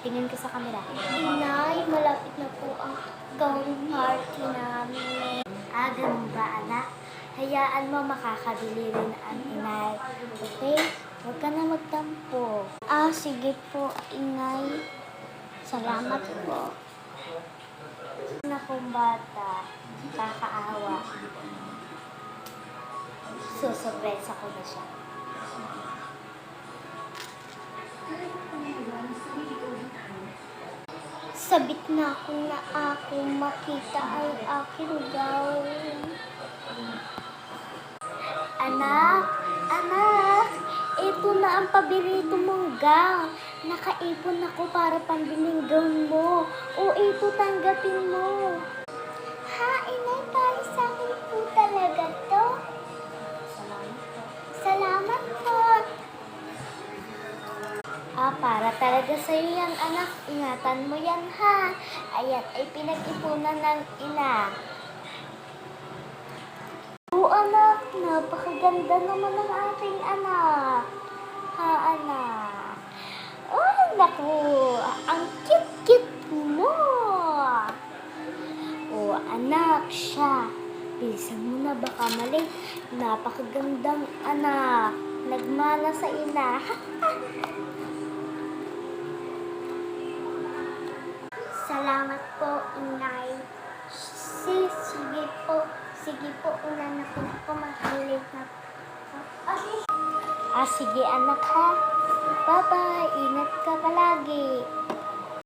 Tingin ka sa camera. Inay, malapit na po ang gown party namin. Ganun ba, anak? Hayaan mo, makakabili rin ang inay. Okay? Huwag ka na magtampo. Sige po, Inay. Salamat po. Na kung bata, kakaawa. Susurpresa ko na siya. Sabik na ako na akong makita ang aking gown. Anak! Anak! Ito na ang paborito mong gown. Nakaipon ako para pambiling gown mo. O ito, tanggapin mo. Ha, Inay, para sa akin po talaga to. Salamat po. Salamat po. Para talaga sa'yo yan, anak. Ingatan mo yan, ha? Ayan, ay pinag-ipunan ng ina. Oo, anak. Napakaganda naman ng ating anak. Ha, anak? Oh, naku. Ang cute-cute mo. Oh, anak, siya. Bilisan mo na, baka mali. Napakagandang anak. Nagmana sa ina. Salamat po, Inay. Sige po, una na po ako makilit na po. Sige anak, ha. Bye-bye. Ingat ka palagi.